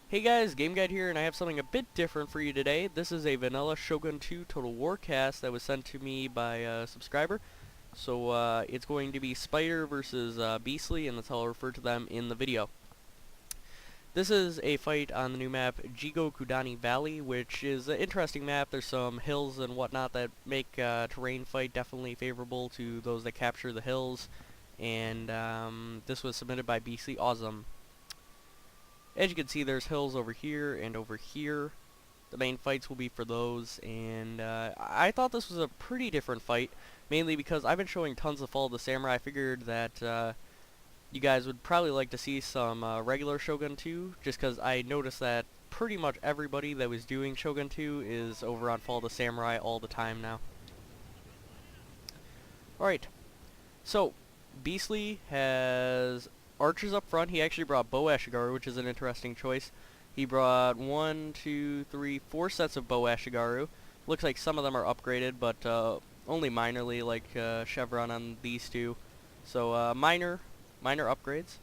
Hey guys, Game Guide here, and I have something a bit different for you today. This is a vanilla Shogun 2 Total War cast that was sent to me by a subscriber. So it's going to be Spider versus Beastly, and that's how I'll refer to them in the video. This is a fight on the new map Jigo Kudani Valley, which is an interesting map. There's some hills and whatnot that make terrain fight definitely favorable to those that capture the hills. And this was submitted by Beastly. Awesome. As you can see, there's hills over here and over here. The main fights will be for those, and I thought this was a pretty different fight, mainly because I've been showing tons of Fall of the Samurai. I figured that you guys would probably like to see some regular Shogun 2, just because I noticed that pretty much everybody that was doing Shogun 2 is over on Fall of the Samurai all the time now. Alright, so Beastly has archers up front. He actually brought bow ashigaru, which is an interesting choice. He brought 4 sets of bow ashigaru. Looks like some of them are upgraded, but only minorly, like chevron on these two. So minor upgrades.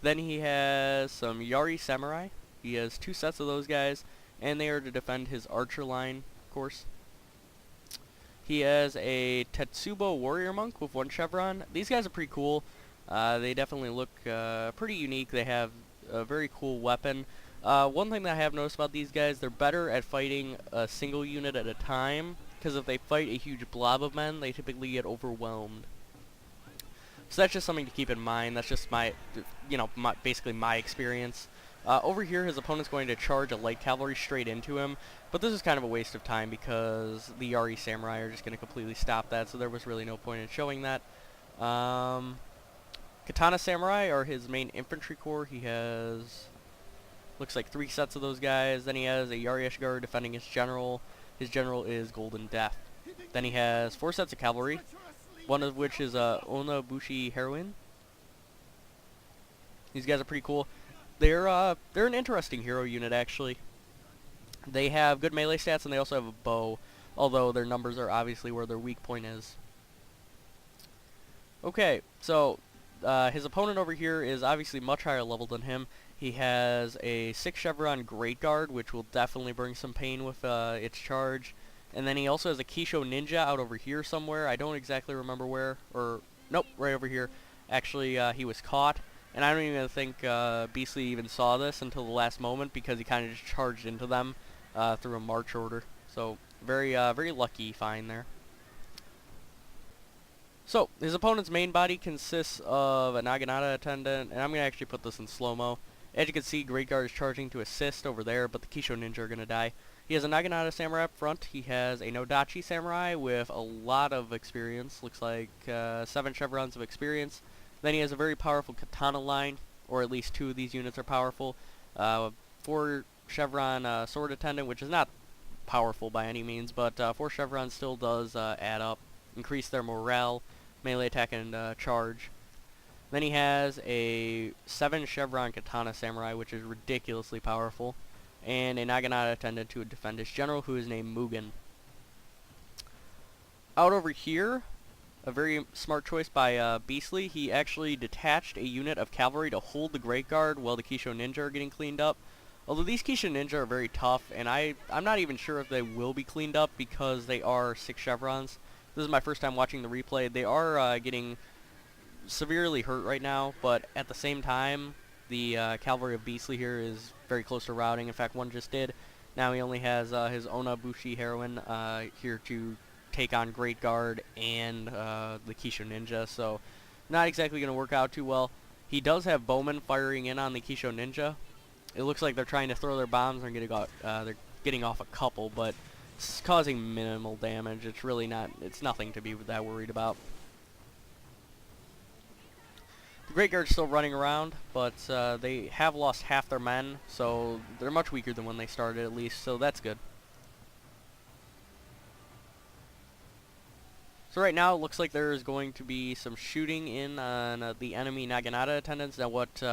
Then he has some Yari Samurai. He has 2 sets of those guys, and they are to defend his archer line, of course. He has a Tetsubo Warrior Monk with 1 chevron. These guys are pretty cool. They definitely look pretty unique. They have a very cool weapon. One thing that I have noticed about these guys, they're better at fighting a single unit at a time, because if they fight a huge blob of men, they typically get overwhelmed. So that's just something to keep in mind. That's just my, basically my experience. Over here, his opponent's going to charge a light cavalry straight into him, but this is kind of a waste of time because the Yari Samurai are just going to completely stop that, so there was really no point in showing that. Katana Samurai are his main infantry corps. He has, looks like 3 sets of those guys. Then he has a Yari Ashigaru defending his general. His general is Golden Death. Then he has 4 sets of cavalry, one of which is Onabushi Heroine. These guys are pretty cool. They're an interesting hero unit, actually. They have good melee stats, and they also have a bow, although their numbers are obviously where their weak point is. Okay, so his opponent over here is obviously much higher level than him. He has a 6 chevron Great Guard, which will definitely bring some pain with its charge. And then he also has a Kisho Ninja out over here somewhere. I don't exactly remember where. Or, nope, right over here. Actually, he was caught. And I don't even think Beastly even saw this until the last moment, because he kind of just charged into them through a march order. So, very lucky find there. So, his opponent's main body consists of a Naginata attendant, and I'm going to actually put this in slow-mo. As you can see, Great Guard is charging to assist over there, but the Kisho Ninja are going to die. He has a Naginata Samurai up front. He has a Nodachi Samurai with a lot of experience. Looks like 7 chevrons of experience. Then he has a very powerful Katana line, or at least 2 of these units are powerful. 4 chevron Sword Attendant, which is not powerful by any means, but 4 chevrons still does add up, increase their morale, melee attack, and charge. Then he has a 7 chevron Katana Samurai, which is ridiculously powerful, and a Naginata attendant to defend his general, who is named Mugen. Out over here, a very smart choice by Beastly. He actually detached a unit of cavalry to hold the Great Guard while the Kisho Ninja are getting cleaned up. Although these Kisho Ninja are very tough, and I'm not even sure if they will be cleaned up because they are 6 chevrons. This is my first time watching the replay. They are getting severely hurt right now, but at the same time, the cavalry of Beastly here is very close to routing. In fact, one just did. Now he only has his Onabushi Heroine here to take on Great Guard and the Kisho Ninja, so not exactly going to work out too well. He does have bowmen firing in on the Kisho Ninja. It looks like they're trying to throw their bombs and they're getting off a couple, but it's causing minimal damage. It's really not, it's nothing to be that worried about. The Great Guard's still running around, but they have lost half their men, so they're much weaker than when they started at least, so that's good. So right now it looks like there is going to be some shooting in on the enemy Naginata attendants. Now what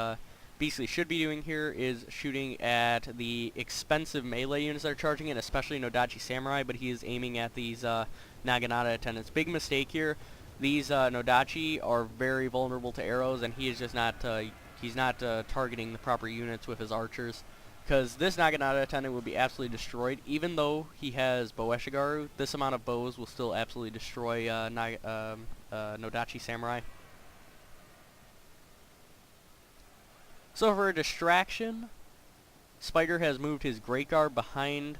Beastly should be doing here is shooting at the expensive melee units that are charging in, especially Nodachi Samurai, but he is aiming at these Naginata attendants. Big mistake here. These Nodachi are very vulnerable to arrows, and he is just not he's not targeting the proper units with his archers. Because this Naginata attendant would be absolutely destroyed. Even though he has Bow Eshigaru, this amount of bows will still absolutely destroy Nodachi Samurai. So for a distraction, Spider has moved his Great Guard behind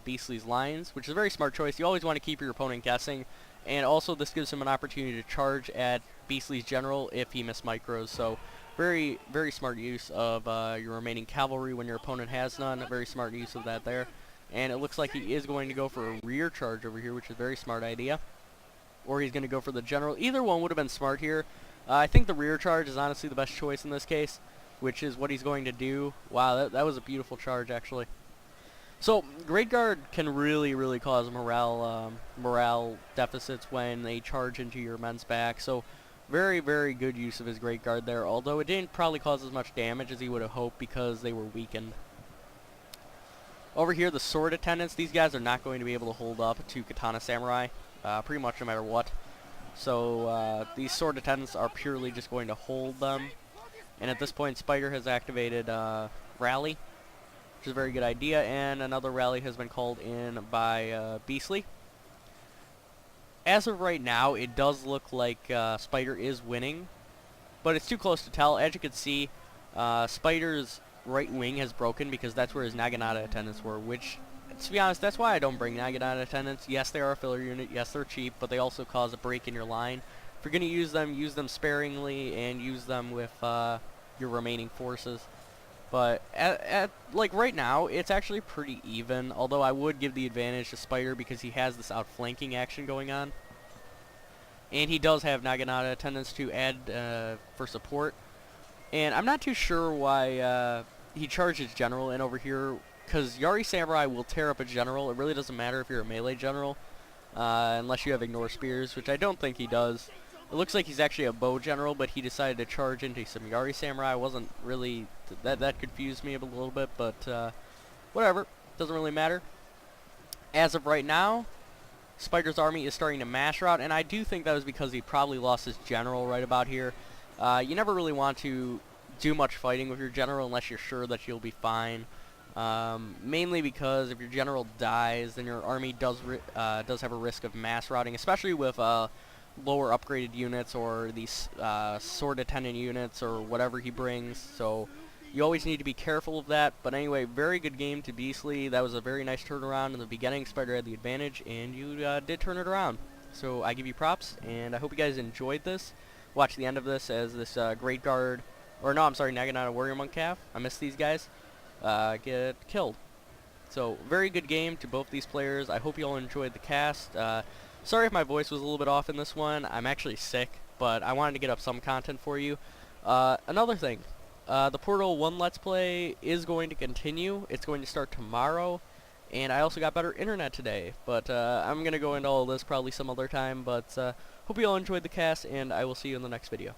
Beastly's lines, which is a very smart choice. You always want to keep your opponent guessing, and also this gives him an opportunity to charge at Beastly's general if he mismicros. So very, very smart use of your remaining cavalry when your opponent has none. A very smart use of that there. And it looks like he is going to go for a rear charge over here, which is a very smart idea. Or he's going to go for the general. Either one would have been smart here. I think the rear charge is honestly the best choice in this case, which is what he's going to do. Wow, that was a beautiful charge, actually. So, Great Guard can really cause morale deficits when they charge into your men's back. So, very good use of his Great Guard there, although it didn't probably cause as much damage as he would have hoped because they were weakened. Over here, the Sword Attendants, these guys are not going to be able to hold up to Katana Samurai, pretty much no matter what. So, these Sword Attendants are purely just going to hold them. And at this point, Spider has activated Rally, which is a very good idea, and another rally has been called in by Beastly. As of right now, it does look like Spider is winning, but it's too close to tell. As you can see, Spider's right wing has broken because that's where his Naginata attendants were, which, to be honest, that's why I don't bring Naginata attendants. Yes, they are a filler unit. Yes, they're cheap, but they also cause a break in your line. If you're going to use them sparingly and use them with your remaining forces. But like right now, it's actually pretty even, although I would give the advantage to Spider because he has this outflanking action going on. And he does have Naginata attendants to add for support. And I'm not too sure why he charged his general in over here, because Yari Samurai will tear up a general. It really doesn't matter if you're a melee general, unless you have Ignore Spears, which I don't think he does. It looks like he's actually a bow general, but he decided to charge into some Yari Samurai. I wasn't really... That confused me a little bit, but whatever. Doesn't really matter. As of right now, Spider's army is starting to mash route, and I do think that was because he probably lost his general right about here. You never really want to do much fighting with your general unless you're sure that you'll be fine. Mainly because if your general dies, then your army does have a risk of mass routing, especially with lower upgraded units or these sword attendant units or whatever he brings. So you always need to be careful of that. But anyway, very good game to Beastly. That was a very nice turnaround in the beginning. Spider had the advantage, and you did turn it around. So I give you props, and I hope you guys enjoyed this. Watch the end of this as this Great Guard, or no, I'm sorry, Naginata Warrior Monk Calf, I missed these guys, get killed. So very good game to both these players. I hope you all enjoyed the cast. Sorry if my voice was a little bit off in this one. I'm actually sick, but I wanted to get up some content for you. Another thing, the Portal 1 Let's Play is going to continue. It's going to start tomorrow, and I also got better internet today. But I'm going to go into all of this probably some other time, but hope you all enjoyed the cast, and I will see you in the next video.